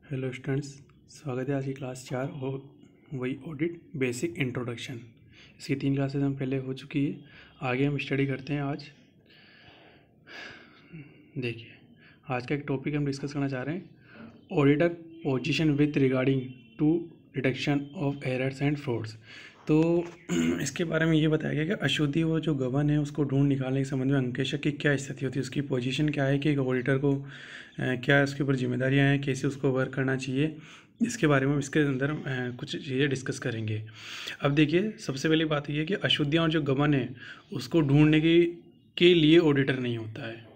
Hello students, स्वागत है आज की क्लास 4 और वही ऑडिट बेसिक इंट्रोडक्शन। इसकी 3 क्लासेस हम पहले हो चुकी है। आगे हम स्टडी करते हैं। आज देखिए, आज का एक टॉपिक हम डिस्कस करना चाह रहे हैं, auditor position with regarding to detection of errors and frauds. तो इसके बारे में ये बताया गया कि अशुद्धि और जो गबन है उसको ढूंढ निकालने के संबंध में अंकेशक की क्या स्थिति होती है, उसकी पोजीशन क्या है कि एक ऑडिटर को क्या उसके ऊपर जिम्मेदारियां हैं, कैसे उसको वर्क करना चाहिए, इसके बारे में इसके अंदर कुछ चीज़ें डिस्कस करेंगे। अब देखिए, सबसे पहली बात ये है कि अशुद्धियाँ और जो गबन है उसको ढूंढने के लिए ऑडिटर नहीं होता है,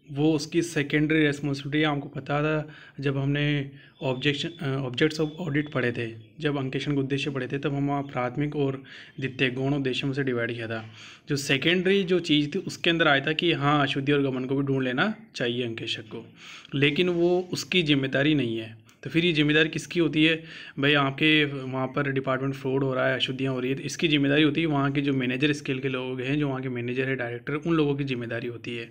वो उसकी सेकेंडरी रेस्पॉन्सिबिलिटी। आपको पता था जब हमने ऑब्जेक्ट्स ऑफ ऑडिट पढ़े थे, जब अंकेक्षण के उद्देश्य पढ़े थे, तब हम वहाँ प्राथमिक और द्वितीयक गौण उद्देश्यों में से डिवाइड किया था। जो सेकेंडरी जो चीज़ थी उसके अंदर आया था कि हाँ, अशुद्धि और गमन को भी ढूंढ लेना चाहिए अंकेक्षक को, लेकिन वो उसकी जिम्मेदारी नहीं है। तो फिर ये जिम्मेदारी किसकी होती है? भाई, आपके वहाँ पर डिपार्टमेंट फ्रॉड हो रहा है, अशुद्धियाँ हो रही है, तो इसकी जिम्मेदारी होती है वहाँ के जो मैनेजर स्केल के लोग हैं, जो वहाँ के मैनेजर है, डायरेक्टर, उन लोगों की जिम्मेदारी होती है।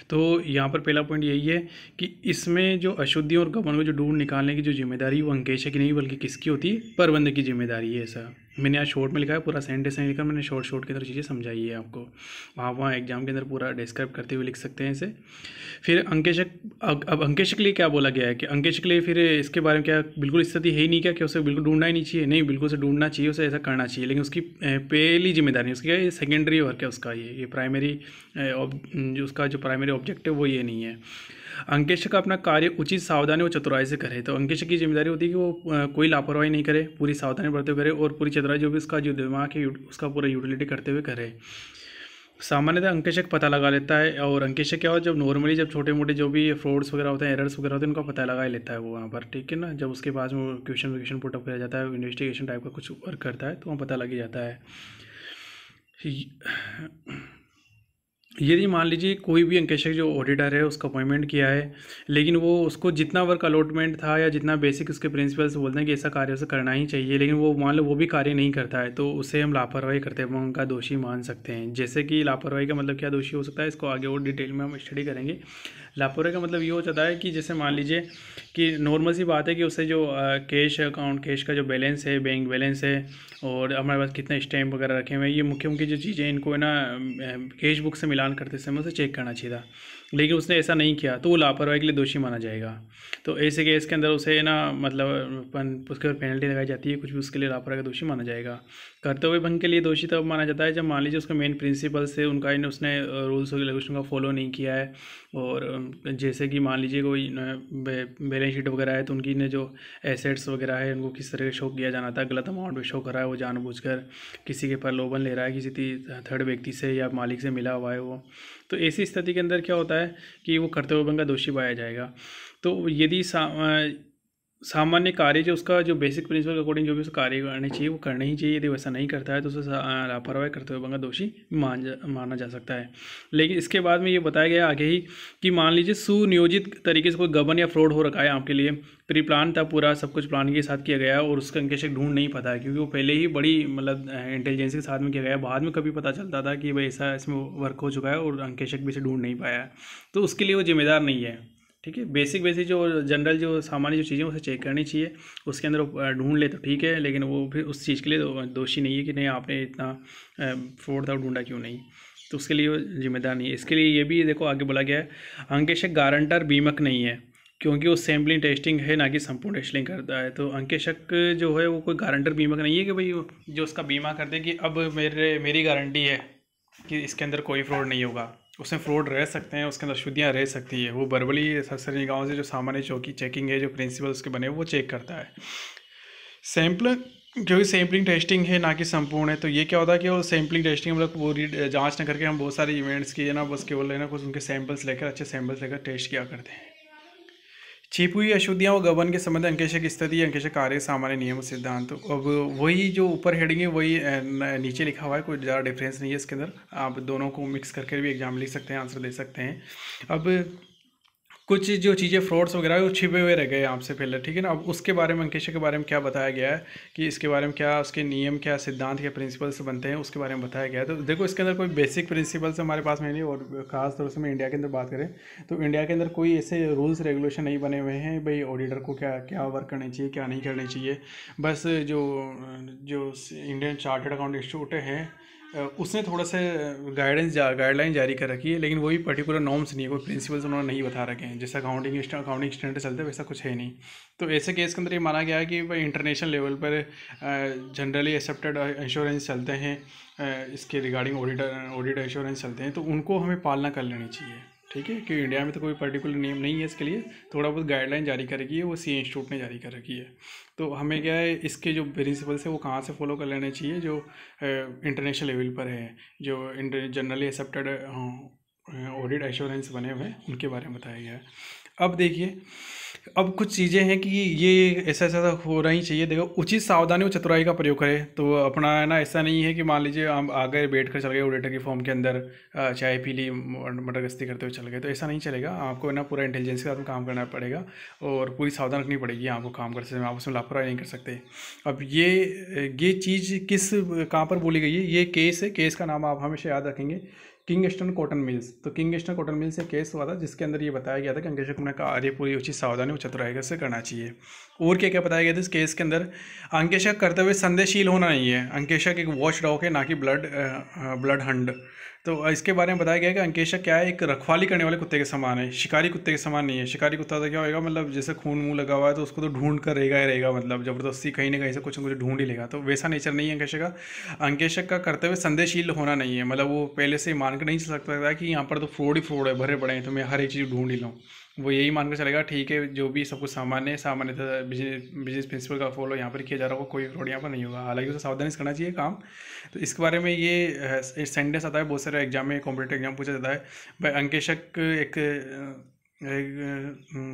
तो यहाँ पर पहला पॉइंट यही है कि इसमें जो अशुद्धियों और गबन को जो ढूंढ निकालने की जो जिम्मेदारी वो अंकेशक की नहीं बल्कि किसकी होती है? प्रबंधक की जिम्मेदारी है। ऐसा मैंने यहाँ शॉर्ट में लिखा है, पूरा सेंटेंस नहीं लिखा, मैंने शॉर्ट के अंदर चीज़ें समझाई है आपको। वहाँ एग्जाम के अंदर पूरा डिस्क्राइब करते हुए लिख सकते हैं इसे। फिर अंकेशक, अब अंकेशक के लिए क्या बोला गया है कि अंकेशक के लिए फिर इसके बारे में क्या बिल्कुल स्थिति है ही नहीं क्या कि उसे बिल्कुल ढूंढना ही नहीं चाहिए? नहीं, बिल्कुल उसे ढूंढना चाहिए, उसे ऐसा करना चाहिए, लेकिन उसकी पहली जिम्मेदारी है उसकी क्या है? ये सेकेंडरी वर्क है उसका, ये प्राइमरी जो उसका जो प्राइमरी ऑब्जेक्टिव वो ये नहीं है। अंकेशक अपना कार्य उचित सावधानी और चतुराई से करे। तो अंकेशक की जिम्मेदारी होती है कि वो कोई लापरवाही नहीं करे, पूरी सावधानी बरते हुए करे और पूरी चतुराई जो भी उसका जो दिमाग है उसका पूरा यूटिलिटी करते हुए करे। सामान्यतः अंकेशक पता लगा लेता है, और अंकेशक क्या हो, जब नॉर्मली जब छोटे मोटे जो भी फ्रॉड्स वगैरह होते हैं, एरर्स वगैरह होते हैं, उनका पता लगा ही लेता है वो वहाँ पर, ठीक है ना। जब उसके पास में क्वेश्चन पुटअप किया जाता है, इन्वेस्टिगेशन टाइप का कुछ वर्क करता है, तो वहाँ पता लग ही जाता है। यदि मान लीजिए कोई भी अंकेशक जो ऑडिटर है उसका अपॉइंटमेंट किया है, लेकिन वो उसको जितना वर्क अलॉटमेंट था या जितना बेसिक उसके प्रिंसिपल्स बोलते हैं कि ऐसा कार्य उसे करना ही चाहिए, लेकिन वो मान लो वो भी कार्य नहीं करता है, तो उसे हम लापरवाही करते हैं, वो उनका दोषी मान सकते हैं। जैसे कि लापरवाही का मतलब क्या दोषी हो सकता है, इसको आगे और डिटेल में हम स्टडी करेंगे। लापरवाही का मतलब ये हो जाता है कि जैसे मान लीजिए कि नॉर्मल सी बात है कि उससे जो कैश अकाउंट, कैश का जो बैलेंस है, बैंक बैलेंस है, और हमारे पास कितने स्टैम्प वगैरह रखे हुए हैं, ये मुख्य जो चीज़ें इनको है ना कैश बुक से मिलान करते समय उसे चेक करना चाहिए था, लेकिन उसने ऐसा नहीं किया, तो वो लापरवाही के लिए दोषी माना जाएगा। तो ऐसे केस के अंदर उसे ना मतलब उसके ऊपर पेनल्टी लगाई जाती है, कुछ भी उसके लिए लापरवाही का दोषी माना जाएगा। कर्तव्य भंग के लिए दोषी तब माना जाता है जब मान लीजिए उसका मेन प्रिंसिपल से उनका उसने रूल्स और रेगुलेशन का फॉलो नहीं किया है, और जैसे कि मान लीजिए कोई बैलेंस शीट वगैरह है, तो उनकी ने जो एसेट्स वगैरह है उनको किस तरह से शो किया जाना था, गलत अमाउंट में शो करा है, वो जानबूझकर किसी के प्रलोभन ले रहा है, किसी थर्ड व्यक्ति से या मालिक से मिला हुआ है वो। तो ऐसी स्थिति के अंदर क्या होता है कि वो कर्तव्य भंग का दोषी पाया जाएगा। तो यदि सामान्य कार्य जो उसका जो बेसिक प्रिंसिपल के अकॉर्डिंग जो भी उसको कार्य करने चाहिए वो करना ही चाहिए, यदि वैसा नहीं करता है तो उसे लापरवाही कर्तव्य भंग का दोषी माना जा सकता है। लेकिन इसके बाद में ये बताया गया आगे ही कि मान लीजिए सुनियोजित तरीके से कोई गबन या फ्रॉड हो रखा है आपके लिए, प्री प्लान था, पूरा सब कुछ प्लान के साथ किया गया है, और उसका अंकेशक ढूंढ नहीं पाता है क्योंकि वो पहले ही बड़ी मतलब इंटेलिजेंस के साथ में किया गया है, बाद में कभी पता चलता था कि भाई ऐसा इसमें वर्क हो चुका है और अंकेशक भी इसे ढूंढ नहीं पाया है, तो उसके लिए वो जिम्मेदार नहीं है। ठीक है, बेसिक जो जनरल जो सामान्य जो चीज़ें उसे चेक करनी चाहिए, उसके अंदर ढूंढ ले तो ठीक है, लेकिन वो फिर उस चीज़ के लिए दोषी नहीं है कि नहीं आपने इतना फ्रॉड था ढूंढा क्यों नहीं, तो उसके लिए वो जिम्मेदार नहीं है। इसके लिए ये भी देखो आगे बोला गया है, अंकेशक गारंटर बीमक नहीं है क्योंकि वो सैम्पलिंग टेस्टिंग है ना कि संपूर्ण टेस्टिंग करता है। तो अंकेशक जो है वो कोई गारंटर बीमक नहीं है कि भाई जो उसका बीमा कर दे कि अब मेरी गारंटी है कि इसके अंदर कोई फ्रॉड नहीं होगा। उसमें फ्रॉड रह सकते हैं, उसके अंदर अशुद्धियाँ रह सकती है, वो वर्बली सरसरी गाँव से जो सामान्य चौकी चेकिंग है, जो प्रिंसिपल उसके बने वो चेक करता है। सैम्पल क्योंकि सैम्पलिंग टेस्टिंग है ना कि संपूर्ण है, तो ये क्या होता है कि वो सैम्पलिंग टेस्टिंग मतलब पूरी जांच न करके हम बहुत सारे इवेंट्स की है ना बस केवल है ना कुछ उनके सैंपल्स लेकर, अच्छे सैंपल्स लेकर टेस्ट किया करते हैं। छिपी हुई अशुद्धियाँ व गबन के संबंध अंकेशक स्थिति, अंकेशक कार्य, सामान्य नियम और सिद्धांत। तो अब वही जो ऊपर हेडिंग है वही नीचे लिखा हुआ है, कोई ज़्यादा डिफरेंस नहीं है इसके अंदर, आप दोनों को मिक्स करके भी एग्जाम लिख सकते हैं, आंसर दे सकते हैं। अब कुछ जो चीज़ें फ्रॉड्स वगैरह वो छिपे हुए रह गए आपसे पहले, ठीक है ना। अब उसके बारे में अंकेशा के बारे में क्या बताया गया है कि इसके बारे में क्या उसके नियम, क्या सिद्धांत, क्या प्रिंसिपल्स बनते हैं, उसके बारे में बताया गया है। तो देखो इसके अंदर कोई बेसिक प्रिंसिपल्स हमारे पास में नहीं, और ख़ास तौर से मैं इंडिया के अंदर बात करें तो इंडिया के अंदर कोई ऐसे रूल्स रेगुलेशन नहीं बने हुए हैं भाई ऑडिटर को क्या क्या वर्क करना चाहिए, क्या नहीं करना चाहिए। बस जो जो इंडियन चार्टर्ड अकाउंट इंस्टीट्यूट है उसने थोड़ा सा गाइडलाइन जारी कर रखी है, लेकिन वही पर्टिकुलर नॉर्म्स नहीं है, कोई प्रिंसिपल्स उन्होंने नहीं बता रखे हैं। जैसा अकाउंटिंग स्टैंडर्ड चलते हैं वैसा कुछ है नहीं। तो ऐसे केस के अंदर ये माना गया है कि भाई इंटरनेशनल लेवल पर जनरली एक्सेप्टेड इंश्योरेंस चलते हैं, इसके रिगार्डिंग ऑडिट इंश्योरेंस चलते हैं, तो उनको हमें पालना कर लेनी चाहिए, ठीक है। कि इंडिया में तो कोई पर्टिकुलर नियम नहीं है इसके लिए, थोड़ा बहुत गाइडलाइन जारी कर रखी है, वो सी इंस्टीट्यूट ने जारी कर रखी है। तो हमें क्या है इसके जो प्रिंसिपल्स है वो कहाँ से फॉलो कर लेने चाहिए, जो इंटरनेशनल लेवल पर है, जो जनरली एक्सेप्टेड ऑडिट एश्योरेंस बने हुए हैं, उनके बारे में बताया गया है। अब देखिए, अब कुछ चीज़ें हैं कि ये ऐसा ऐसा हो रही चाहिए। देखो, उचित सावधानी और चतुराई का प्रयोग करें। तो अपना है ना, ऐसा नहीं है कि मान लीजिए हम आगे बैठ कर चल गए ऑडिटर की फॉर्म के अंदर, चाय पी ली, मटर गश्ती करते हुए चल गए, तो ऐसा नहीं चलेगा। आपको ना पूरा इंटेलिजेंस के साथ में काम करना पड़ेगा और पूरी सावधान रखनी पड़ेगी आपको काम करते समय, आप उसमें लापरवाही नहीं कर सकते। अब ये चीज़ कहाँ पर बोली गई है, ये केस है, केस का नाम आप हमेशा याद रखेंगे, किंगस्टन कॉटन मिल्स। तो किंगस्टन कॉटन मिल्स से केस हुआ था जिसके अंदर ये बताया गया था कि अंकेशक को कार्य पूरी उचित सावधानी और चतुराई से करना चाहिए। और क्या क्या बताया गया था इस केस के अंदर, अंकेशक करते हुए संदेहशील होना नहीं है। अंकेशक एक वॉच डॉग है, ना कि ब्लड हंड। तो इसके बारे में बताया गया कि अंकेशक क्या है, एक रखवाली करने वाले कुत्ते के समान है, शिकारी कुत्ते के समान नहीं है। शिकारी कुत्ता तो क्या होगा, मतलब जैसे खून मुंह लगा हुआ है तो उसको तो ढूंढ कर रहेगा ही रहेगा, मतलब ज़बरदस्ती कहीं ना कहीं से कुछ ना कुछ ढूंढ ही लेगा। तो वैसा नेचर नहीं है अंकेशक का। अंकेशक का करते हुए संदेहशील होना नहीं है, मतलब वो पहले से मान कर नहीं चल सकता है कि यहाँ पर तो फ्रॉड ही फ्रॉड है, भरे पड़े हैं, तो मैं हर एक चीज़ ढूंढ ही लूँ। वो यही मानकर चलेगा ठीक है, जो भी सब कुछ सामान्य है, सामान्यतः बिजनेस प्रिंसिपल का फॉलो यहाँ पर किया जा रहा होगा, कोई फ्रॉड यहाँ पर नहीं होगा। हालांकि उसे सावधानी से करना चाहिए काम। तो इसके बारे में ये सेंटेंस आता है बहुत सारे एग्जाम में, कॉम्पिटेटिव एग्जाम पूछा जाता है। भाई अंकेशक एक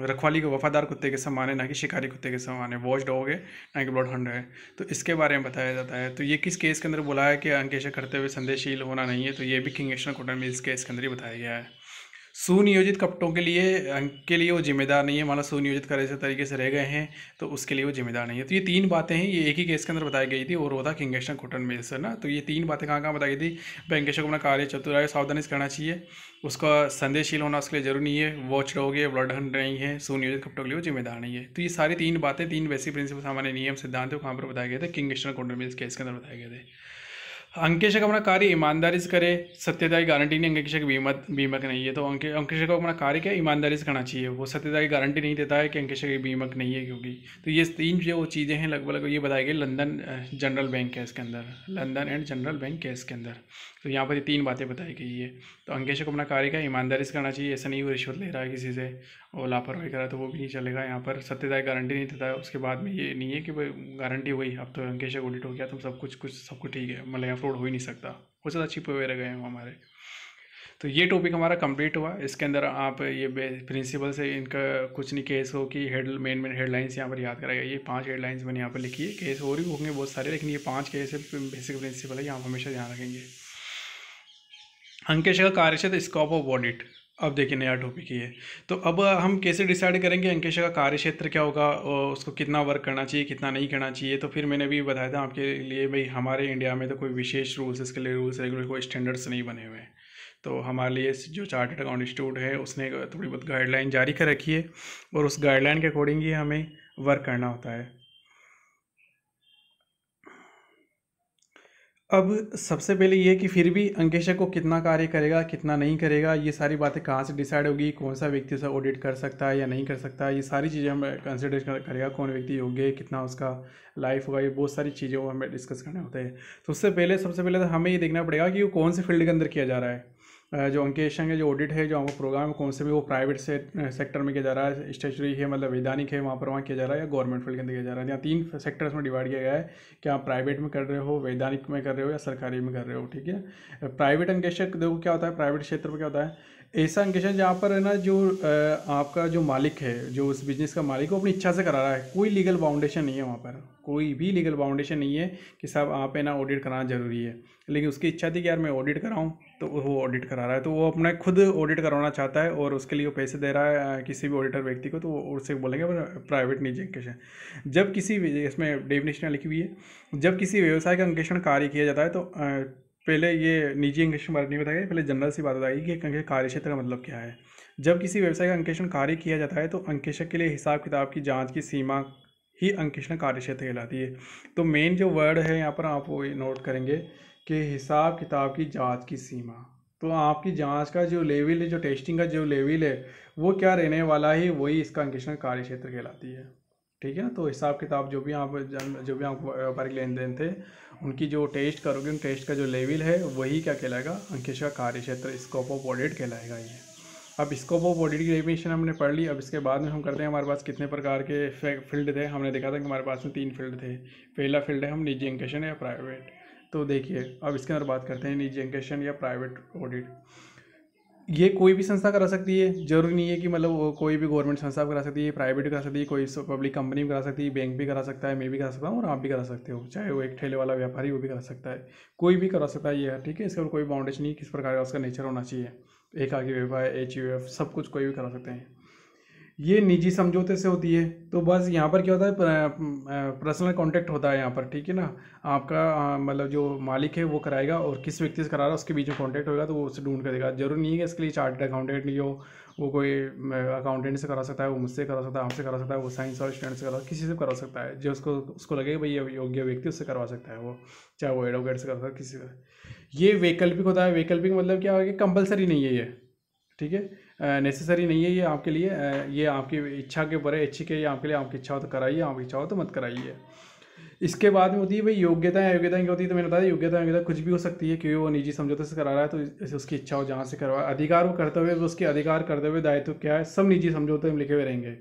रखवाली के वफादार कुत्ते के समान है, ना कि शिकारी कुत्ते के समान है, वॉच डॉग है, ना कि ब्लड हंड है। तो इसके बारे में बताया जाता है। तो ये किस केस के अंदर बोला है कि अंकेशक करते हुए संदेहशील होना नहीं है, तो ये भी किंगस्टन कॉटन मिल्स केस के अंदर ही बताया गया है। सुनियोजित कपटों के लिए वो जिम्मेदार नहीं है, माना सुनियोजित करे ऐसे तरीके से रह गए हैं तो उसके लिए वो जिम्मेदार नहीं है। तो ये तीन बातें हैं, ये एक ही केस के अंदर बताई गई थी, और वो था किंगस्टन कॉटन मिल्स, है ना। तो ये तीन बातें कहाँ कहाँ बताई गई थी, बैंकेशक को अपना कार्य चतुराई सावधानी से करना चाहिए, उसका संदेहशील होना उसके लिए जरूरी नहीं है, वॉच डॉग है, ब्लड हंट नहीं है, सुनियोजित कपटों के लिए वो जिम्मेदार नहीं है। तो ये सारी तीन बातें, तीन बेसिक प्रिंसिपल, सामान्य नियम सिद्धांत है, कहाँ पर बताए गए थे, किंगस्टन कॉटन मिल्स केस के अंदर बताए गए थे। अंकेशक अपना कार्य ईमानदारी से करे, सत्यता की गारंटी नहीं, अंकेशक बीमक नहीं है। तो अंकेशक को अपना कार्य क्या ईमानदारी से करना चाहिए, वो सत्यता की गारंटी नहीं देता है कि अंकेशक बीमक नहीं है, क्योंकि तो ये तीन जो चीज़ें हैं लगभग ये बताई गई लंदन जनरल बैंक केस के अंदर, London and general bank case के अंदर। तो यहाँ पर ये तीन बातें बताई गई है। तो अंकेशक को अपना कार्य क्या ईमानदारी से करना चाहिए, ऐसा नहीं वो रिश्वत ले रहा है किसी से और लापरवाही कर रहा है तो वो भी नहीं चलेगा। यहाँ पर सत्यता की गारंटी नहीं देता है। उसके बाद में ये नहीं है कि भाई गारंटी हुई अब तो अंकेशक ऑडिट हो गया तो सब कुछ ठीक है, मतलब यहाँ फ्रॉड हो ही नहीं सकता, वो ज़्यादा छिपे हुए रह गए हैं हमारे। तो ये टॉपिक हमारा कंप्लीट हुआ। इसके अंदर आप ये प्रिंसिपल से इनका कुछ नहीं केस हो कि मेन हेडलाइंस यहाँ पर याद कराएगा। ये 5 हेडलाइंस मैंने यहाँ पर लिखी है, केस और भी होंगे बहुत सारे, लेकिन ये 5 केस बेसिक प्रिंसिपल है, यहाँ हमेशा ध्यान रखेंगे। अंकेशक का कार्यक्षेत्र, स्कोप ऑफ ऑडिट। अब देखिए नया टॉपिक ही है। तो अब हम कैसे डिसाइड करेंगे अंकेशक का कार्यक्षेत्र क्या होगा और उसको कितना वर्क करना चाहिए, कितना नहीं करना चाहिए। तो फिर मैंने भी बताया था आपके लिए, भाई हमारे इंडिया में तो कोई विशेष रूल्स, इसके लिए रूल्स रेगुलर कोई स्टैंडर्ड्स नहीं बने हुए हैं। तो हमारे लिए जो चार्टर्ड अकाउंट इंस्टीट्यूट है उसने थोड़ी बहुत गाइडलाइन जारी कर रखी है और उस गाइडलाइन के अकॉर्डिंग ही हमें वर्क करना होता है। अब सबसे पहले ये कि फिर भी अंकेशक को कितना कार्य करेगा, कितना नहीं करेगा, ये सारी बातें कहाँ से डिसाइड होगी, कौन सा व्यक्ति उसे ऑडिट कर सकता है या नहीं कर सकता है, ये सारी चीज़ें हम कंसिडर करेगा, कौन व्यक्ति योग्य है, कितना उसका लाइफ होगा, ये बहुत सारी चीज़ें वो हमें डिस्कस करने होते हैं। तो उससे सबसे पहले तो हमें ये देखना पड़ेगा कि वो कौन से फील्ड के अंदर किया जा रहा है। जो अंकेशक है, जो ऑडिट है, जो हमको प्रोग्राम है, कौन से भी वो प्राइवेट सेक्टर में किया जा रहा है, स्टेचुरी है मतलब वैधानिक है, वहाँ किया जा रहा है, या गवर्नमेंट फील्ड के अंदर किया जा रहा है। यहाँ 3 सेक्टर्स में डिवाइड किया गया है कि आप प्राइवेट में कर रहे हो, वैधानिक में कर रहे हो या सरकारी में कर रहे हो, ठीक है। प्राइवेट अंकेशक देखो क्या होता है, प्राइवेट क्षेत्र में क्या होता है, ऐसा अंकेशन जहाँ पर है ना, जो आपका जो मालिक है, जो उस बिजनेस का मालिक है, वो अपनी इच्छा से करा रहा है, कोई लीगल बाउंडेशन नहीं है वहाँ पर, कोई भी लीगल बाउंडेशन नहीं है कि साहब आप है ना ऑडिट कराना ज़रूरी है। लेकिन उसकी इच्छा थी कि यार मैं ऑडिट कराऊँ, तो वो ऑडिट करा रहा है, तो वो अपना खुद ऑडिट करवाना चाहता है और उसके लिए वो पैसे दे रहा है किसी भी ऑडिटर व्यक्ति को, तो वो उससे बोलेंगे प्राइवेट निजी अंकेक्षण। जब किसी, इसमें डेफिनेशन लिखी हुई है, जब किसी व्यवसाय का अंकेक्षण कार्य किया जाता है तो पहले ये निजी अंकेक्षण बारे नहीं बताएगा, पहले जनरल सी बात बताएगी कि कार्य क्षेत्र का मतलब क्या है। जब किसी व्यवसाय का अंकेक्षण कार्य किया जाता है तो अंकेक्षक के लिए हिसाब किताब की जांच की सीमा ही अंकेक्षण कार्य क्षेत्र कहलाती है। तो मेन जो वर्ड है यहाँ पर आप वो नोट करेंगे कि हिसाब किताब की जांच की सीमा। तो आपकी जांच का जो लेवल है, जो टेस्टिंग का जो लेवल है, वो क्या रहने वाला है, वही इसका अंकेक्षण कार्य क्षेत्र कहलाती है। ठीक है ना। तो हिसाब किताब जो भी आप व्यापारिक लेन देन थे, उनकी जो टेस्ट करोगे, उन टेस्ट का जो लेवल है, वही क्या कहलाएगा, अंकेक्षण कार्य क्षेत्र, स्कोप ऑफ ऑडिट कहलाएगा ये। अब स्कोप ऑफ ऑडिट की डेफिनेशन हमने पढ़ ली। अब इसके बाद में हम करते हैं, हमारे पास कितने प्रकार के फील्ड थे। हमने देखा था कि हमारे पास में 3 फील्ड थे। पहला फील्ड है हम निजी अंकेक्षण या प्राइवेट। तो देखिए अब इसके अंदर बात करते हैं निजी अंकेक्षण या प्राइवेट ऑडिट। ये कोई भी संस्था करा सकती है, जरूरी नहीं है कि मतलब वो कोई भी गवर्नमेंट संस्था करा सकती है, प्राइवेट भी करा सकती है, कोई पब्लिक कंपनी भी करा सकती है, बैंक भी करा सकता है, मैं भी करा सकता हूँ और आप भी करा सकते हो, चाहे वो एक ठेले वाला व्यापारी वो भी करा सकता है, कोई भी करा सकता है। ये है ठीक है, इसका कोई बाउंडेशन नहीं, किस प्रकार का उसका नेचर होना चाहिए, एकाकी व्यवसाय, HUF, सब कुछ कोई भी करा सकते हैं। ये निजी समझौते से होती है। तो बस यहाँ पर क्या होता है, पर्सनल कांटेक्ट होता है यहाँ पर, ठीक है ना। आपका मतलब जो मालिक है वो कराएगा और किस व्यक्ति से करा रहा है उसके बीच में कांटेक्ट होगा, तो वो उससे ढूंढ कर देगा। जरूरी नहीं है कि इसके लिए चार्टर्ड अकाउंटेंट नहीं हो, वो कोई अकाउंटेंट से करा सकता है, वो मुझसे करा सकता है, आपसे करा सकता है, वो साइंस वाले स्टूडेंट से करा, किसी से करा सकता है, जो उसको लगेगा भाई ये योग्य व्यक्ति उससे करवा सकता है, वो चाहे वो एडवोकेट से करा सकता है, किसी से। ये वैकल्पिक होता है। वैकल्पिक मतलब क्या है कि कंपलसरी नहीं है ये, ठीक है, नेसेसरी नहीं है ये आपके लिए, ये आपकी इच्छा के ऊपर है, अच्छी के, ये आपके लिए, आपकी इच्छा हो तो कराइए, आपकी इच्छा हो तो मत कराइए। इसके बाद में होती है भाई योग्यताएं। योग्यताएं क्या होती है, तो मैंने बताया योग्यता कुछ भी हो सकती है, क्योंकि वो निजी समझौते से करा रहा है तो उसकी इच्छा हो जहाँ से करवा। अधिकार वो करते हुए, उसके अधिकार करते हुए दायित्व क्या है, सब निजी समझौते में लिखे हुए रहेंगे।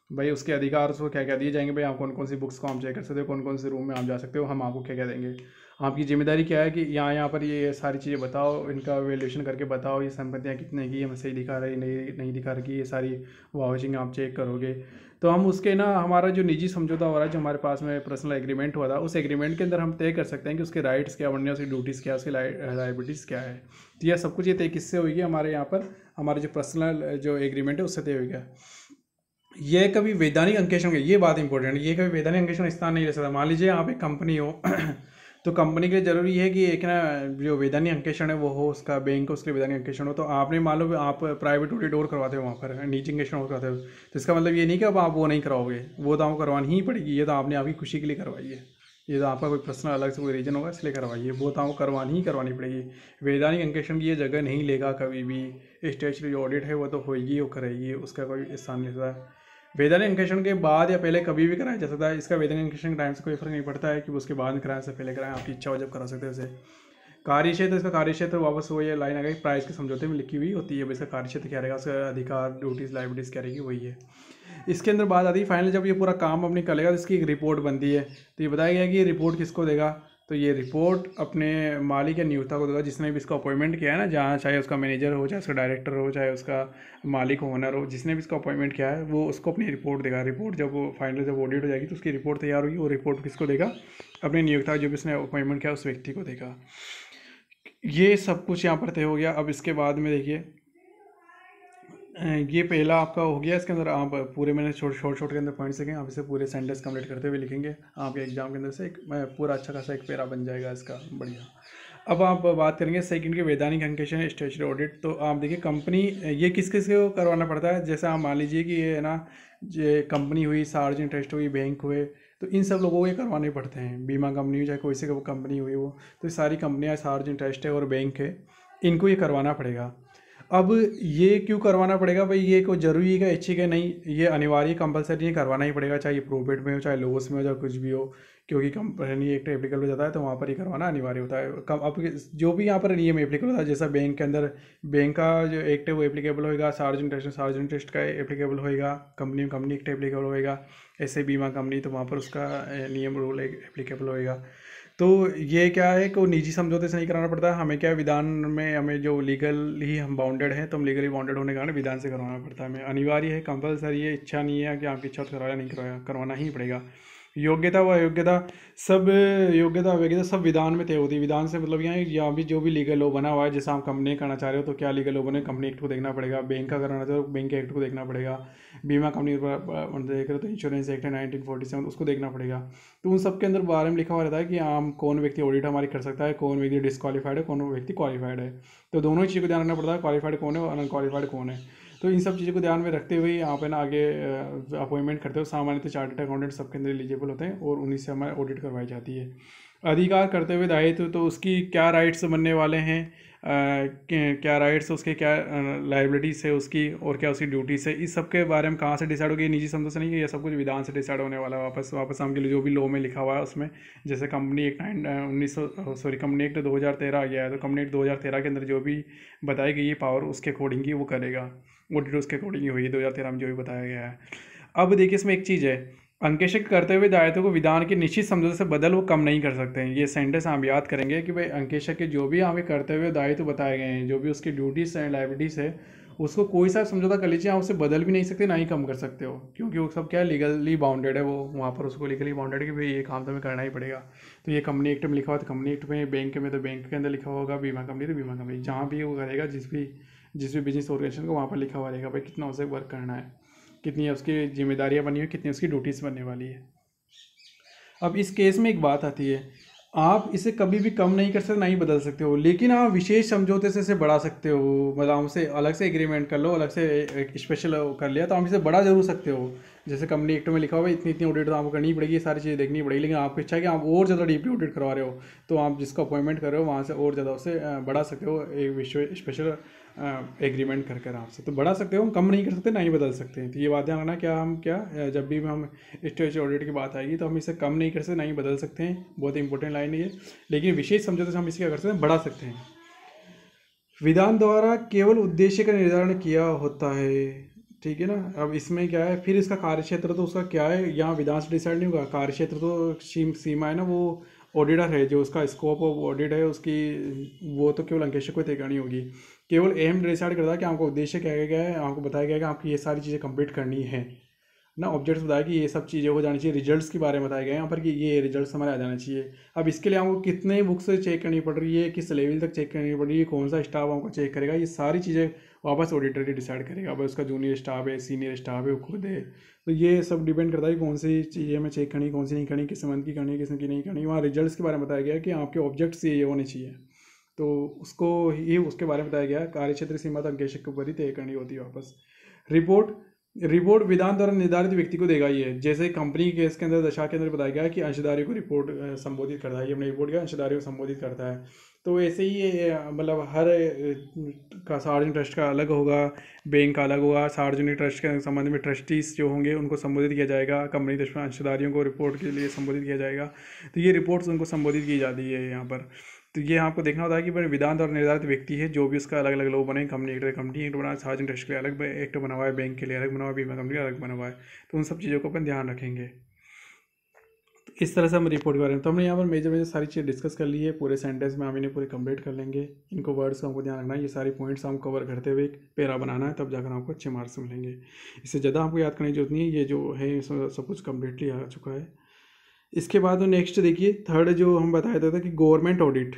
भाई उसके अधिकार उसको क्या क्या दिए जाएंगे, भाई आप कौन कौन सी बुक्स को आप चेक कर सकते हो, कौन कौन से रूम में आप जा सकते हो, हम आपको क्या क्या देंगे, आपकी जिम्मेदारी क्या है कि यहाँ पर ये सारी चीज़ें बताओ, इनका वैल्यूएशन करके बताओ, ये संपत्तियाँ कितने की, हमें सही दिखा रही नहीं दिखा रही, ये सारी वाउचिंग आप चेक करोगे। तो हम उसके ना, हमारा जो निजी समझौता हो रहा है, जो हमारे पास में पर्सनल एग्रीमेंट हुआ था, उस एग्रीमेंट के अंदर हम तय कर सकते हैं कि उसके राइट्स क्या बनने, उसकी ड्यूटीज़ क्या, उसकी लाइबिलिटीज़ क्या है। तो यह सब कुछ ये तय किससे होगी, हमारे यहाँ पर हमारे जो पर्सनल जो एग्रीमेंट है उससे तय होगा। ये कभी वैधानिक अंकेक्षण, ये बात इंपॉर्टेंट है, ये कभी वैधानिक अंकेक्षण स्थान नहीं ले सकता। मान लीजिए आप एक कंपनी हो तो कंपनी के लिए जरूरी है कि एक ना जो वैधानिक अंकेक्षण है वो हो, उसका बैंक उसके वैधानिक अंकेक्षण हो। तो आपने मान लो आप प्राइवेट ऑडिट और करवाते हो वहाँ पर, निजी अंकेक्षण और करवाते हो, तो इसका मतलब ये नहीं कि अब आप वो नहीं कराओगे, वो तो आपको करवानी ही पड़ेगी। ये तो आपने आपकी खुशी के लिए करवाई है, ये तो आपका कोई पर्सनल अलग से कोई रीजन होगा इसलिए करवाइए, वो तो आपको करवानी पड़ेगी। वैधानिक अंकेक्षण की ये जगह नहीं लेगा कभी भी। स्टेचुटरी ऑडिट है वो तो होगी, वो करेगी, उसका कोई स्थान नहीं रहता। वैधानिक अंकेक्षण के बाद या पहले कभी भी कराया जा सकता है। इसका वैधानिक अंकेक्षण टाइम से कोई फर्क नहीं पड़ता है कि उसके बाद में कराएं से पहले कराएं, आपकी इच्छा हो जब करा सकते हैं उसे। कार्य क्षेत्र, इसका कार्य क्षेत्र वापस वो ये लाइन आ गई, प्राइस के समझौते में लिखी हुई होती है। इसका कार्य क्षेत्र क्या रहेगा, उसका अधिकार, ड्यूटीज, लाइबिलिटीज क्या रहेगी, वही है। इसके अंदर बात आती है फाइनल, जब ये पूरा काम अपनी कर लेगा तो इसकी एक रिपोर्ट बनती है। तो ये बताया गया कि ये रिपोर्ट किसको देगा, तो ये रिपोर्ट अपने मालिक या नियोक्ता को देगा, जिसने भी इसका अपॉइंटमेंट किया है ना, जहाँ चाहे उसका मैनेजर हो, चाहे उसका डायरेक्टर हो, चाहे उसका मालिक हो, ओनर हो, जिसने भी इसका अपॉइंटमेंट किया है वो उसको अपनी रिपोर्ट देगा। रिपोर्ट जब वो फाइनल जब ऑडिट हो जाएगी तो उसकी रिपोर्ट तैयार होगी, वो रिपोर्ट किसको देगा, अपने नियोक्ता जो भी उसने अपॉइंटमेंट किया उस व्यक्ति को देगा। ये सब कुछ यहाँ पर तय हो गया। अब इसके बाद में देखिए, ये पहला आपका हो गया। इसके अंदर आप पूरे, मैंने शॉर्ट के अंदर पॉइंट्स लिखे, आप इसे पूरे सेंटेंस कंप्लीट करते हुए लिखेंगे, आपके एग्जाम के अंदर से एक पूरा अच्छा खासा एक पैरा बन जाएगा इसका, बढ़िया। अब आप बात करेंगे सेकंड के वैधानिक अंकेक्षण, स्टेचुटरी ऑडिट। तो आप देखिए कंपनी, ये किस किस को करवाना पड़ता है। जैसे आप मान लीजिए कि ये है ना, जो कंपनी हुई, सार्वजनिक ट्रस्ट हुई, बैंक हुए, तो इन सब लोगों को ये करवाने पड़ते हैं। बीमा कंपनी हुई, चाहे कोई सी कंपनी हुई वो, तो सारी कंपनियाँ, सार्वजनिक ट्रस्ट है और बैंक है, इनको ये करवाना पड़ेगा। अब ये क्यों करवाना पड़ेगा भाई, ये कोई जरूरी है, इच्छिक है, नहीं, ये अनिवार्य कंपलसरी है, करवाना ही पड़ेगा, चाहे प्रॉफिट में हो, चाहे लॉस में हो, चाहे कुछ भी हो, क्योंकि कंपनी एक्ट एप्लीकेबल हो जाता है तो वहाँ पर ही करवाना अनिवार्य होता है। अब जो भी यहाँ पर नियम एप्लीकेबल होता है, जैसा बैंक के अंदर बैंक का जो एक्ट है वो एप्लीकेबल होगा, सार्वजनिक ट्रस्ट का एप्लीकेबल होगा, कंपनी एक्ट एप्लीकेबल होगा, ऐसे बीमा कंपनी तो वहाँ पर उसका नियम रूल एप्लीकेबल होगा। तो ये क्या है कि वो निजी समझौते से नहीं कराना पड़ता है, हमें क्या है विधान में हमें जो लीगल ही हम बाउंडेड हैं, तो हम लीगली बाउंडेड होने के कारण विधान से करवाना पड़ता है हमें, अनिवार्य है, कंपलसरी है, इच्छा नहीं है कि आपकी इच्छा तो करवाया नहीं करवाया, करवाना ही पड़ेगा। योग्यता व अयोग्यता सब, योग्यता अयोग्यता सब विधान में तय होती है। विधान से मतलब यहाँ भी जो भी लीगल लॉ बना हुआ है, जैसे आप कंपनी करना चाह रहे हो तो क्या लीगल लॉ बने, कंपनी एक्ट को देखना पड़ेगा, बैंक का करना चाह रहे हो बैंक के एक्ट को देखना पड़ेगा, बीमा कंपनी देख रहे हो तो इंश्योरेंस एक्ट है 1947 उसको देखना पड़ेगा। तो उन सब के अंदर बारे में लिखा हुआ रहता है कि आम कौन व्यक्ति ऑडिट हमारी कर सकता है, कौन व्यक्ति डिस्क्वालीफाइड है, कौन व्यक्ति क्वालिफाइड है। तो दोनों ही चीज़ों को ध्यान रखना पड़ता है, क्वालिफाइड कौन है और अनक्वालिफाइड कौन है। तो इन सब चीज़ों को ध्यान में रखते हुए आप है ना आगे अपॉइंटमेंट करते हो। सामान्यतः चार्टर्ड अकाउंटेंट सबके अंदर एलिजिबल होते हैं और उन्हीं से हमारी ऑडिट करवाई जाती है। अधिकार करते हुए दायित्व, तो उसकी क्या राइट्स बनने वाले हैं, क्या राइट्स उसके, क्या लाइबिलिटीज़ है उसकी, और क्या उसकी ड्यूटीज़ है, इस सब के बारे में कहाँ से डिसाइड होगी, निजी समझौते से नहीं है, ये सब कुछ विधान से डिसाइड होने वाला है। वापस हम के लिए जो भी लॉ में लिखा हुआ है उसमें, जैसे कंपनी एक्ट 1900 कंपनी एक्ट 2013 आ गया है, तो कंपनी एक्ट 2013 के अंदर जो भी बताई गई है पावर उसके अकॉर्डिंग ही वो करेगा, ऑडिट उसके अकॉर्डिंग ही हुई है 2013 में जो भी बताया गया है। अब देखिए इसमें एक चीज़ है, अंकेक्षक करते हुए दायित्व को विधान के निश्चित समझौते से बदल वो कम नहीं कर सकते हैं। ये सेंटेंस हम याद करेंगे कि भाई अंकेक्षक के जो भी हमें करते हुए दायित्व बताए गए हैं, जो भी उसकी ड्यूटीज़ हैं, लाइबिलिटीज़ है, उसको कोई सा समझौता कर लीजिए, आप उसे बदल भी नहीं सकते ना ही कम कर सकते हो, क्योंकि वो सब क्या है लीगली बाउंडेड है। वो वहाँ पर उसको लीगली बाउंडेड है कि भाई ये काम तो हमें करना ही पड़ेगा। तो ये कंपनी एक्ट में लिखा हुआ, तो कंपनी एक्ट में, बैंक में तो बैंक के अंदर लिखा होगा, बीमा कंपनी तो बीमा कंपनी, जहाँ भी वो करेगा जिस भी बिजनेस ऑर्गेनाइजेशन को, वहाँ पर लिखा हुआ रहेगा भाई कितना उसे वर्क करना है, कितनी उसकी जिम्मेदारियाँ बनी हुई, कितनी उसकी ड्यूटीज़ बनने वाली है। अब इस केस में एक बात आती है, आप इसे कभी भी कम नहीं कर सकते, नहीं बदल सकते हो, लेकिन आप विशेष समझौते से इसे बढ़ा सकते हो। मतलब हमसे अलग से एग्रीमेंट कर लो, अलग से एक स्पेशल कर लिया, तो आप इसे बढ़ा जरूर सकते हो। जैसे कंपनी एक्ट में लिखा हुआ है इतनी इतनी ऑडिट तो आपको करनी पड़ेगी, ये सारी चीज़ें देखनी पड़ेगी, लेकिन आपको इच्छा है कि आप और ज़्यादा डीपली ऑडिट करवा रहे हो, तो आप जिसको अपॉइंटमेंट कर रहे हो वहाँ से और ज़्यादा उसे बढ़ा सकते हो, एक विश्व स्पेशल एग्रीमेंट कर कर आपसे तो बढ़ा सकते हो। हम कम नहीं कर सकते, ना ही बदल सकते हैं। तो ये बात ध्यान रखना, क्या हम क्या जब भी हम स्टेज ऑडिट की बात आएगी तो हम इसे कम नहीं कर सकते, ना ही बदल सकते हैं। बहुत इंपॉर्टेंट लाइन है ये। लेकिन विशेष समझौते से हम इसे क्या कर सकते हैं, बढ़ा सकते हैं। विधान द्वारा केवल उद्देश्य का निर्धारण किया होता है, ठीक है ना। अब इसमें क्या है, फिर इसका कार्यक्षेत्र तो उसका क्या है, यहाँ विधान से डिसाइड नहीं होगा। कार्यक्षेत्र तो सीमा है ना, वो ऑडिटर है, जो उसका स्कोप ऑफ ऑडिट है उसकी, वो तो केवल अंकेक्षक को तय करनी होगी। केवल एम डिसाइड करता है कि आपको उद्देश्य क्या गया है, आपको बताया गया है कि आपकी ये सारी चीज़ें कंप्लीट करनी है ना। ऑब्जेक्ट्स बताया कि ये सब चीज़ें हो जानी चाहिए, रिजल्ट्स के बारे में बताया गया है यहाँ पर कि ये रिजल्ट्स हमारे आ जाने चाहिए। अब इसके लिए आपको कितने बुक्स से चेक करनी पड़ रही है, किस लेवल तक चेक करनी पड़ रही है, कौन सा स्टाफ आपको चेक करेगा, ये सारी चीज़ें वापस ऑडिटर ही डिसाइड करेगा। अब उसका जूनियर स्टाफ है, सीनियर स्टाफ है, वो खुद है, तो ये सब डिपेंड करता है कि कौन सी चीज़ें हमें चेक करनी, कौन सी नहीं करनी, किस मंथ की करनी, किस की नहीं करनी। वहाँ रिजल्ट्स के बारे में बताया गया है कि आपके ऑब्जेक्ट्स ये होने चाहिए, तो उसको ही उसके बारे में बताया गया है। कार्यक्षेत्र सीमा तो अंकेक्षक के ऊपर ही तय करनी होती है वापस। रिपोर्ट विधान द्वारा निर्धारित व्यक्ति को देगा। ये जैसे कंपनी केस के अंदर दशा के अंदर बताया गया है कि अंशधारियों को रिपोर्ट संबोधित करता है, ये अपने रिपोर्ट का अंशधारियों को संबोधित करता है। तो ऐसे ही ये मतलब हर का सार्वजनिक ट्रस्ट का अलग होगा, बैंक का अलग होगा। सार्वजनिक ट्रस्ट के संबंध में ट्रस्टीज जो होंगे उनको संबोधित किया जाएगा, कंपनी अंशधारियों को रिपोर्ट के लिए संबोधित किया जाएगा। तो ये रिपोर्ट्स उनको संबोधित की जाती है यहाँ पर। तो ये आपको देखना होता है कि विधान द्वारा निर्धारित व्यक्ति है, जो भी उसका अलग अलग लोग बने, कंपनी एक्ट बना, सार्वजनिक ट्रस्ट के लिए अलग एक्ट बना हुआ है, बैंक के लिए अलग बना हुआ है, बीमा कंपनी का अलग बना हुआ है। तो उन सब चीज़ों को अपन ध्यान रखेंगे। तो इस तरह से हम रिपोर्ट के बारे में, तो हमने यहाँ पर मेजर सारी चीज़ डिस्कस कर ली है। पूरे सेंटेंस में हम इन्हें पूरे कंप्लीट कर लेंगे। इनको वर्ड्स का हमको ध्यान रखना है, ये सारी पॉइंट्स हम कवर करते हुए एक पैरा बनाना है, तब जाकर आपको अच्छे मार्क्स मिलेंगे। इससे ज़्यादा आपको याद करने की जरूरत नहीं है, ये जो है सब कुछ कम्प्लीटली आ चुका है। इसके बाद नेक्स्ट देखिए, थर्ड जो हम बताया था कि गवर्नमेंट ऑडिट।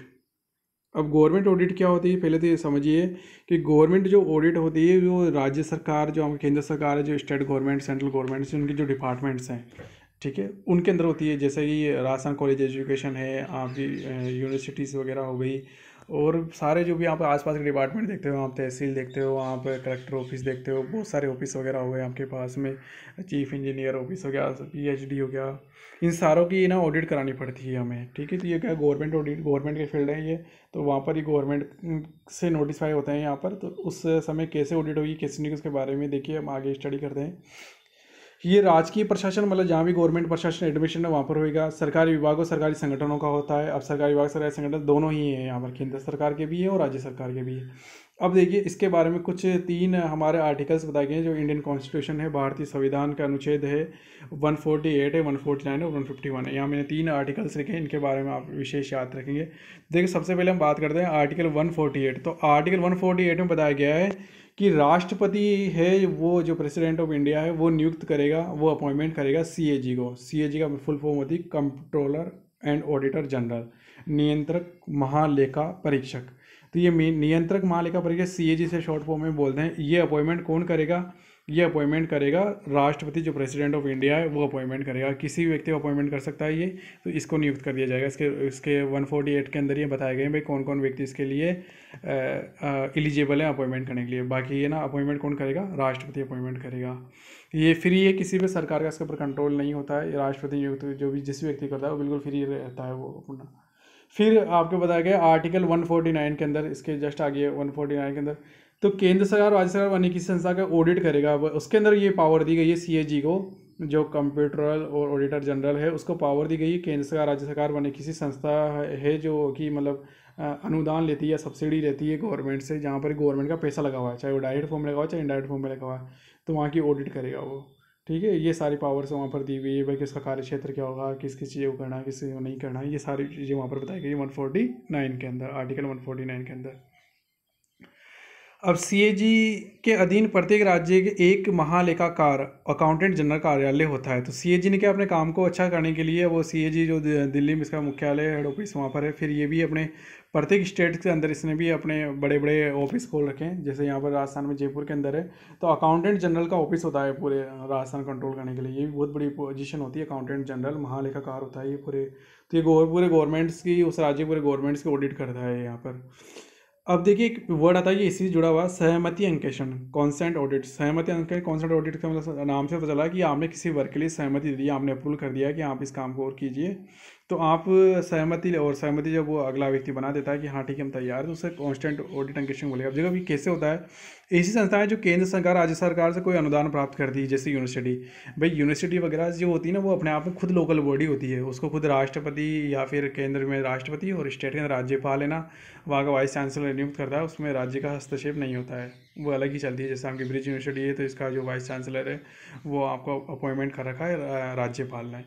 अब गवर्नमेंट ऑडिट क्या होती है, पहले तो ये समझिए कि गवर्नमेंट जो ऑडिट होती है वो राज्य सरकार, जो हमारी केंद्र सरकार है, जो स्टेट गवर्नमेंट, सेंट्रल गवर्नमेंट से उनकी जो डिपार्टमेंट्स हैं, ठीक है, उनके अंदर होती है। जैसे कि राजस्थान कॉलेज एजुकेशन है, आपकी यूनिवर्सिटीज़ वगैरह हो गई, और सारे जो भी आप आसपास के डिपार्टमेंट देखते हो, आप तहसील देखते हो, आप कलेक्टर ऑफिस देखते हो, बहुत सारे ऑफिस वगैरह हो गए आपके पास में, चीफ इंजीनियर ऑफिस हो गया, PhD हो गया, इन सारों की ना ऑडिट करानी पड़ती है हमें, ठीक है। तो ये क्या गवर्नमेंट ऑडिट, गवर्नमेंट के फील्ड है ये, तो वहाँ पर ही गवर्नमेंट से नोटिफाई होते हैं यहाँ पर। तो उस समय कैसे ऑडिट होगी, कैसे नहीं, उसके बारे में देखिए हम आगे स्टडी करते हैं। ये राजकीय प्रशासन मतलब जहाँ भी गवर्नमेंट प्रशासन एडमिनिस्ट्रेशन है वहाँ पर होएगा। सरकारी विभागों सरकारी संगठनों का होता है। अब सरकारी विभाग सरकारी संगठन दोनों ही हैं यहाँ पर, केंद्र सरकार के भी है और राज्य सरकार के भी है। अब देखिए इसके बारे में कुछ 3 हमारे आर्टिकल्स बताए गए हैं जो इंडियन कॉन्स्टिट्यूशन है, भारतीय संविधान का अनुच्छेद है 148 है, 149 और 151 है। यहाँ मैंने 3 आर्टिकल्स लिखे हैं, इनके बारे में आप विशेष याद रखेंगे। देखिए सबसे पहले हम बात करते हैं आर्टिकल 148। तो आर्टिकल 148 में बताया गया है कि राष्ट्रपति है वो जो प्रेसिडेंट ऑफ इंडिया है वो नियुक्त करेगा, वो अपॉइंटमेंट करेगा सीएजी को। सीएजी का फुल फॉर्म होती है कंट्रोलर एंड ऑडिटर जनरल, नियंत्रक महालेखा परीक्षक। तो ये नियंत्रक महालेखा परीक्षक सीएजी से शॉर्ट फॉर्म में बोलते हैं। ये अपॉइंटमेंट कौन करेगा? ये अपॉइंटमेंट करेगा राष्ट्रपति जो प्रेसिडेंट ऑफ इंडिया है वो अपॉइंटमेंट करेगा। किसी भी व्यक्ति को अपॉइंटमेंट कर सकता है ये, तो इसको नियुक्त कर दिया जाएगा। इसके 148 के अंदर ये बताए गए हैं भाई कौन कौन व्यक्ति इसके लिए एलिजिबल है अपॉइंटमेंट करने के लिए। बाकी ये ना अपॉइंटमेंट कौन करेगा? राष्ट्रपति अपॉइंटमेंट करेगा। ये फ्री है, किसी भी सरकार का इसके ऊपर कंट्रोल नहीं होता है। राष्ट्रपति नियुक्त जो भी जिस व्यक्ति करता है वो बिल्कुल फ्री रहता है वो अपना। फिर आपको बताया गया आर्टिकल 149 के अंदर, इसके जस्ट आगे 149 के अंदर, तो केंद्र सरकार राज्य सरकार वाली किसी संस्था का ऑडिट करेगा। उसके अंदर ये पावर दी गई है सीएजी को, जो कंप्यूटरल और ऑडिटर जनरल है उसको पावर दी गई है। केंद्र सरकार राज्य सरकार वाली किसी संस्था है जो कि मतलब अनुदान लेती है या सब्सिडी लेती है गवर्नमेंट से, जहाँ पर गवर्नमेंट का पैसा लगा हुआ है, चाहे वो डायरेक्ट फॉर्म में लगा हुआ है चाहे इनडायरेक्ट फॉर्म में लगा हुआ है, तो वहाँ की ऑडिट करेगा वो। ठीक है, ये सारी पावर्स वहाँ पर दी हुई है भाई, किसका कार्य क्षेत्र क्या होगा, किस किस चीज़ को करना है, किस को नहीं करना है, ये सारी चीज़ें वहाँ पर बताई गई 149 के अंदर, आर्टिकल 149 के अंदर। अब सीएजी के अधीन प्रत्येक राज्य के एक महालेखाकार अकाउंटेंट जनरल कार्यालय होता है। तो सीएजी ने क्या अपने काम को अच्छा करने के लिए वो सीएजी जो दिल्ली में इसका मुख्यालय हेड ऑफिस वहाँ पर है, फिर ये भी अपने प्रत्येक स्टेट के अंदर इसने भी अपने बड़े बड़े ऑफिस खोल रखे हैं। जैसे यहाँ पर राजस्थान में जयपुर के अंदर है, तो अकाउंटेंट जनरल का ऑफिस होता है पूरे राजस्थान कंट्रोल करने के लिए। ये भी बहुत बड़ी पोजीशन होती है, अकाउंटेंट जनरल महालेखाकार होता है ये पूरे। तो ये पूरे गवर्नमेंट्स की, उस राज्य पूरे गवर्नमेंट्स की ऑडिट करता है यहाँ पर। अब देखिए एक वर्ड आता है ये इसी से जुड़ा हुआ, सहमति अंकेक्षण, कॉन्सेंट ऑडिट। सहमति अंकेक्षण कॉन्सेंट ऑडिट का मतलब नाम से पता चला कि आपने किसी वर्क के लिए सहमति दे दी, आपने अप्रूवल कर दिया कि आप इस काम को और कीजिए, तो आप सहमति, और सहमति जब वो अगला व्यक्ति बना देता है कि हाँ ठीक है हम तैयार है, तो उसे कॉन्स्टेंट ऑडिट अंकेक्षण बोलेगा। अब जगह भी कैसे होता है, ऐसी संस्थाएं जो केंद्र सरकार राज्य सरकार से कोई अनुदान प्राप्त करती है, जैसे यूनिवर्सिटी। भाई यूनिवर्सिटी वगैरह जो होती है ना वो अपने आप में खुद लोकल बॉडी होती है, उसको खुद राष्ट्रपति या फिर केंद्र में राष्ट्रपति और स्टेट के अंदर राज्यपाल है ना, वहाँ का वाइस चांसलर नियुक्त करता है, उसमें राज्य का हस्तक्षेप नहीं होता है, वो अलग ही चलती है। जैसे आपकी ब्रिज यूनिवर्सिटी है तो इसका जो वाइस चांसलर है वो आपको अपॉइंटमेंट कर रखा है राज्यपाल ने,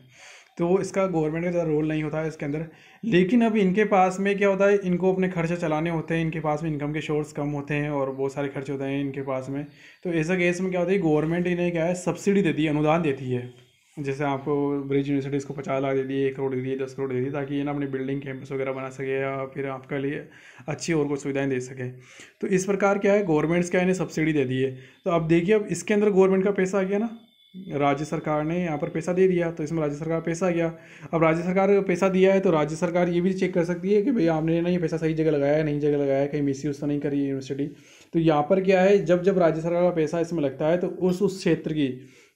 तो इसका गवर्नमेंट का ज़्यादा रोल नहीं होता है इसके अंदर। लेकिन अब इनके पास में क्या होता है, इनको अपने खर्चे चलाने होते हैं, इनके पास में इनकम के सोर्स कम होते हैं और बहुत सारे खर्चे होते हैं इनके पास में। तो ऐसा केस में क्या होता है, गवर्नमेंट इन्हें क्या है सब्सिडी देती है, अनुदान देती है। जैसे आपको ब्रिज यूनिवर्सिटी इसको 50 लाख दे दिए, 1 करोड़ दे दिए, 10 करोड़ दे दिए, ताकि ये ना अपनी बिल्डिंग कैंपस वगैरह बना सके या फिर आपके लिए अच्छी और कुछ सुविधाएं दे सके। तो इस प्रकार क्या है गवर्नमेंट्स क्या इन्हें सब्सिडी दे दी है। तो अब देखिए अब इसके अंदर गवर्नमेंट का पैसा आ गया ना, राज्य सरकार ने यहाँ पर पैसा दे दिया, तो इसमें राज्य सरकार पैसा आ गया। अब राज्य सरकार पैसा दिया है तो राज्य सरकार ये भी चेक कर सकती है कि भाई आपने ना ये पैसा सही जगह लगाया है, नहीं जगह लगाया है, कहीं मिसयूज़ तो नहीं करी है यूनिवर्सिटी। तो यहाँ पर क्या है, जब जब राज्य सरकार का पैसा इसमें लगता है तो उस क्षेत्र की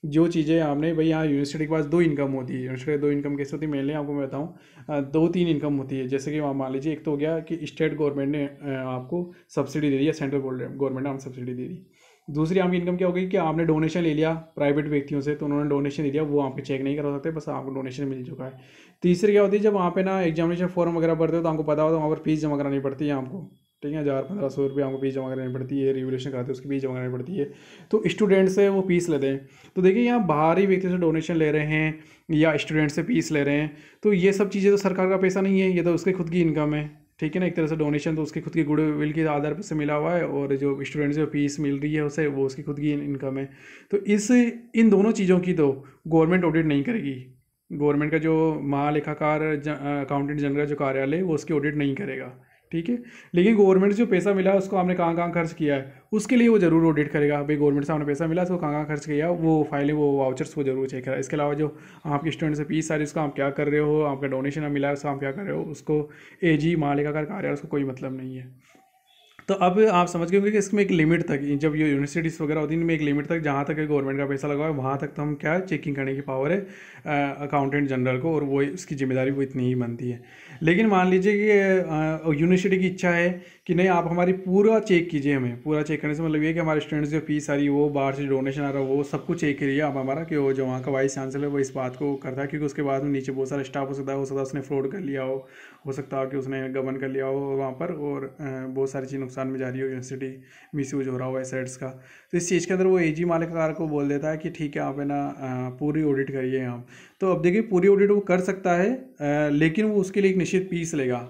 जो चीज़ें आपने भाई, यहाँ यूनिवर्सिटी के पास 2 इनकम होती है। यूनिवर्सिटी 2 इनकम कैसे होती है मेनली आपको मैं बताऊँ, 2-3 इनकम होती है। जैसे कि वहाँ मान लीजिए एक तो हो गया कि स्टेट गवर्नमेंट ने आपको सब्सिडी दे दी या सेंट्रल गवर्नमेंट ने आपको सब्सिडी दे दी। दूसरी आपकी इनकम क्या होगी कि आपने डोनेशन ले लिया प्राइवेट व्यक्तियों से, तो उन्होंने डोनेशन दे दिया, वो आपके चेक नहीं करा सकते, बस आपको डोनेशन मिल चुका है। तीसरी क्या होती है, जब वहाँ पे ना एग्जामिनेशन फॉर्म वगैरह भरते हो तो आपको पता हो तो वहाँ पर फीस जमा करानी पड़ती है आपको, ठीक है, 1000-1500 रुपये आपको फीस जमा करानी पड़ती है, रेगुलेशन कराते हैं उसकी फीस जमा करानी पड़ती है। तो स्टूडेंट से वो फीस लेते हैं। तो देखिए यहाँ बाहरी व्यक्ति से डोनेशन ले रहे हैं या स्टूडेंट से फीस ले रहे हैं, तो ये सब चीज़ें तो सरकार का पैसा नहीं है, ये तो उसकी खुद की इनकम है, ठीक है ना। एक तरह से डोनेशन तो उसकी खुद की गुडविल के आधार पर से मिला हुआ है, और जो स्टूडेंट से फीस मिल रही है उसे वो उसकी खुद की इनकम है। तो इन दोनों चीज़ों की तो गवर्नमेंट ऑडिट नहीं करेगी। गवर्नमेंट का जो महालेखाकार अकाउंटेंट जनरल जो कार्यालय वो उसकी ऑडिट नहीं करेगा, ठीक है। लेकिन गवर्नमेंट से जो पैसा मिला उसको आपने कहाँ कहाँ खर्च किया है उसके लिए वो जरूर ऑडिट करेगा। भाई गवर्नमेंट से आपने पैसा मिला उसको कहाँ कहाँ खर्च किया, वो फाइलें वो वाउचर्स वो जरूर चेक करेगा। इसके अलावा जो आपके स्टूडेंट से फीस सारी उसका आप क्या कर रहे हो, आपका डोनेशन मिला है उसका आप क्या कर रहे हो, उसको एजी महालेखाकार कार्यालय उसको कोई मतलब नहीं है। तो अब आप समझ गए होंगे कि इसमें एक लिमिट तक, जब ये यूनिवर्सिटीज़ वगैरह होती है इनमें एक लिमिट तक, जहाँ तक गवर्नमेंट का पैसा लगा है वहाँ तक तो हम क्या चेकिंग करने की पावर है अकाउंटेंट जनरल को, और वो उसकी जिम्मेदारी वो इतनी ही बनती है। लेकिन मान लीजिए कि यूनिवर्सिटी की इच्छा है कि नहीं आप हमारी पूरा चेक कीजिए, हमें पूरा चेक करने से मतलब ये कि हमारे स्टूडेंट्स जो फीस आ रही है वो बाहर से डोनेशन आ रहा है वो सब कुछ चेक करिए आप हमारा, कि वो जो वहाँ का वाइस चांसलर है वो इस बात को करता है, क्योंकि उसके बाद में नीचे बहुत सारा स्टाफ हो सकता है उसने फ्रॉड कर लिया हो सकता है कि उसने गबन कर लिया हो वहाँ पर, और बहुत सारी चीज़ नुकसान में जा रही हो, यूनिवर्सिटी मिसयूज हो रहा हो एसेट्स का। तो इस चीज़ के अंदर वो एजी मालिकार को बोल देता है कि ठीक है आप है ना पूरी ऑडिट करिए आप। तो अब देखिए पूरी ऑडिट वो कर सकता है, लेकिन वो उसके लिए एक निश्चित फीस लेगा,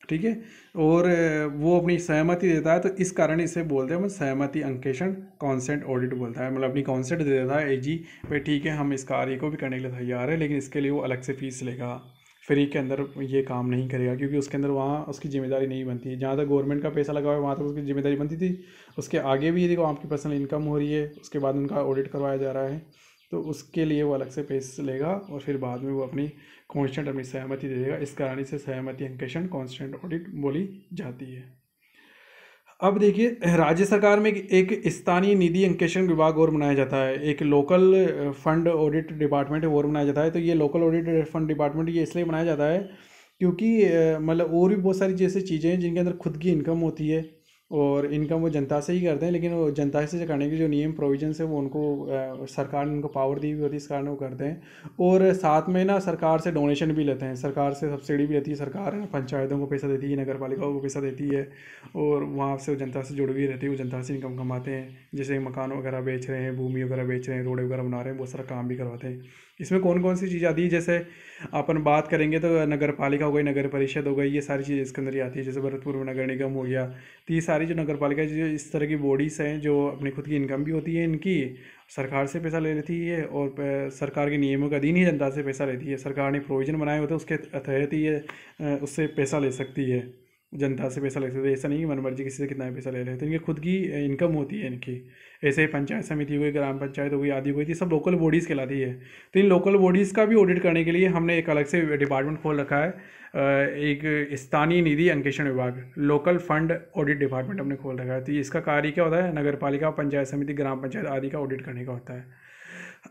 ठीक है, और वो अपनी सहमति देता है। तो इस कारण इसे बोलते हैं हम सहमति अंकेक्षण कॉन्सेंट ऑडिट बोलता है, मतलब अपनी कॉन्सेंट दे देता है एजी भाई ठीक है हम इस कार्य को भी करने के लिए तैयार है, लेकिन इसके लिए वो अलग से फीस लेगा, फ्री के अंदर ये काम नहीं करेगा, क्योंकि उसके अंदर वहाँ उसकी जिम्मेदारी नहीं बनती है। जहाँ तक गवर्नमेंट का पैसा लगा हुआ है वहाँ तक उसकी जिम्मेदारी बनती थी, उसके आगे भी यदि आपकी पर्सनल इनकम हो रही है उसके बाद उनका ऑडिट करवाया जा रहा है तो उसके लिए वो अलग से पैसे लेगा, और फिर बाद में वो अपनी कॉन्स्टेंट अपनी सहमति दे देगा। इस कारण से सहमति अंकेक्षण कॉन्स्टेंट ऑडिट बोली जाती है। अब देखिए राज्य सरकार में एक स्थानीय निधि अंकेक्षण विभाग और बनाया जाता है, एक लोकल फंड ऑडिट डिपार्टमेंट और बनाया जाता है। तो ये लोकल ऑडिट फंड डिपार्टमेंट ये इसलिए बनाया जाता है क्योंकि मतलब और भी बहुत सारी जैसे चीज़ें हैं जिनके अंदर खुद की इनकम होती है, और इनकम वो जनता से ही करते हैं, लेकिन वो जनता से करने के जो नियम प्रोविजंस है वो उनको सरकार ने उनको पावर दी हुई होती है, इस कारण वो करते हैं। और साथ में ना सरकार से डोनेशन भी लेते हैं, सरकार से सब्सिडी भी लेती है, सरकार पंचायतों को पैसा देती है, नगर पालिकाओं को पैसा देती है, और वहाँ से जनता से जुड़ी हुई रहती है, वो जनता से इनकम कमाते हैं, जैसे मकान वगैरह बेच रहे हैं, भूमि वगैरह बेच रहे हैं, रोड वगैरह बना रहे हैं, बहुत सारा काम भी करवाते हैं। इसमें कौन कौन सी चीज़ आती है, जैसे अपन बात करेंगे तो नगर पालिका हो गई, नगर परिषद हो गई, ये सारी चीज़ इसके अंदर ही आती है, जैसे भरतपुर में नगर निगम हो गया। तो ये सारी जो नगर पालिका जो इस तरह की बॉडीज़ हैं जो अपनी खुद की इनकम भी होती है इनकी, सरकार से पैसा ले लेती है, और सरकार के नियमों के अधीन ही जनता से पैसा लेती है। सरकार ने प्रोविज़न बनाए होते हैं उसके तहत ही ये उससे पैसा ले सकती है, जनता से पैसा ले सकते हैं। ऐसा नहीं कि मनमर्जी किसी से कितना पैसा ले लेते हैं, इनकी खुद की इनकम होती है इनकी। ऐसे ही पंचायत समिति हो गई, ग्राम पंचायत हो गई, आदि हो गई, थी सब लोकल बॉडीज़ कहलाती है। तो इन लोकल बॉडीज़ का भी ऑडिट करने के लिए हमने एक अलग से डिपार्टमेंट खोल रखा है, एक स्थानीय निधि अंकेक्षण विभाग, लोकल फंड ऑडिट डिपार्टमेंट हमने खोल रखा है। तो इसका कार्य क्या होता है, नगर पालिका, पंचायत समिति, ग्राम पंचायत आदि का ऑडिट करने का होता है।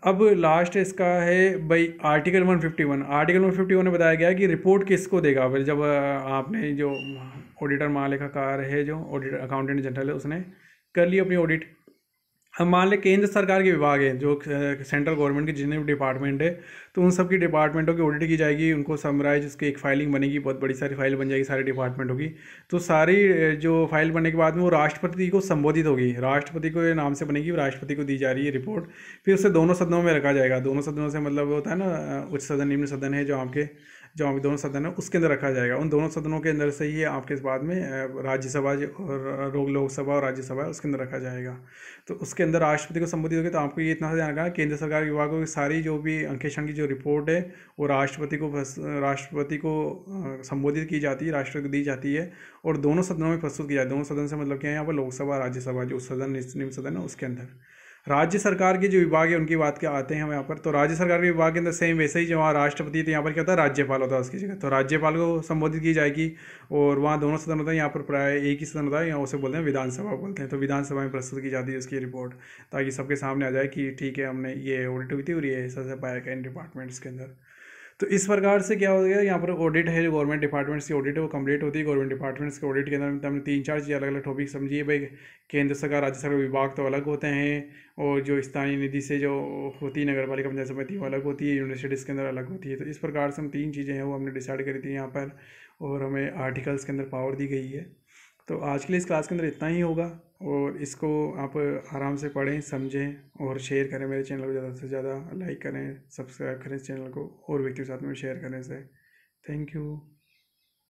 अब लास्ट इसका है भाई आर्टिकल 151। आर्टिकल 151 में बताया गया है कि रिपोर्ट किसको देगा, फिर जब आपने जो ऑडिटर महालेखाकार है, जो ऑडिटर अकाउंटेंट जनरल है, उसने कर ली अपनी ऑडिट। अब मान लें केंद्र सरकार के विभाग हैं जो सेंट्रल गवर्नमेंट के जितने भी डिपार्टमेंट है, तो उन सब की डिपार्टमेंटों की ऑडिट की जाएगी, उनको समराइज उसकी एक फाइलिंग बनेगी, बहुत बड़ी सारी फाइल बन जाएगी सारे डिपार्टमेंटों की। तो सारी जो फाइल बनने के बाद में वो राष्ट्रपति को संबोधित होगी, राष्ट्रपति को ये नाम से बनेगी, राष्ट्रपति को दी जा रही है रिपोर्ट। फिर उसे दोनों सदनों में रखा जाएगा, दोनों सदनों से मतलब होता है ना उच्च सदन निम्न सदन है जो आपके दोनों सदन है उसके अंदर रखा जाएगा। उन दोनों सदनों के अंदर से ही आपके बाद में राज्यसभा और लोकसभा और राज्यसभा उसके अंदर रखा जाएगा। तो उसके अंदर राष्ट्रपति को संबोधित होगी। तो आपको ये इतना ध्यान रखना, केंद्र सरकार के विभागों की सारी जो भी अंकेक्षण की जो रिपोर्ट है वो राष्ट्रपति को संबोधित की जाती है, राष्ट्रपति को दी जाती है, और दोनों सदनों में प्रस्तुत की जाती है। दोनों सदन से मतलब क्या है, यहाँ पर लोकसभा राज्यसभा जो सदन निम्न सदन है उसके अंदर। राज्य सरकार के जो विभाग है उनकी बात क्या आते हैं हम यहाँ पर। तो राज्य सरकार के विभाग के अंदर सेम वैसे ही जो वहाँ राष्ट्रपति, तो यहाँ पर क्या होता है राज्यपाल होता है उसकी जगह, तो राज्यपाल को संबोधित की जाएगी। और वहाँ दोनों सदन होता है, यहाँ पर प्राय एक ही सदन होता है, यहाँ उसे बोलते हैं विधानसभा बोलते हैं। तो विधानसभा में प्रस्तुत की जाती है उसकी रिपोर्ट, ताकि सबके सामने आ जाए कि ठीक है हमने ये ऑडिट हुई थी और ये ऐसा पाया गया इन डिपार्टमेंट्स के अंदर। तो इस प्रकार से क्या हो गया, यहाँ पर ऑडिट है जो गवर्नमेंट डिपार्टमेंट्स की ऑडिट है वो कंप्लीट होती है। गवर्नमेंट डिपार्टमेंट्स के ऑडिट के अंदर हमने 3-4 चीज़ अलग अलग टॉपिक समझिए भाई। केंद्र सरकार राज्य सरकार विभाग तो अलग होते हैं, और जो स्थानीय निधि से जो होती है नगर पालिका पंचायत समिति वो अलग होती है, यूनिवर्सिटीज़ के अंदर अलग होती है। तो इस प्रकार से हम 3 चीज़ें हैं वो हमने डिसाइड करी थी यहाँ पर, और हमें आर्टिकल्स के अंदर पावर दी गई है। तो आज के लिए इस क्लास के अंदर इतना ही होगा, और इसको आप आराम से पढ़ें, समझें और शेयर करें मेरे चैनल को, ज़्यादा से ज़्यादा लाइक करें, सब्सक्राइब करें इस चैनल को, और व्यक्तियों के साथ में शेयर करने से। Thank you.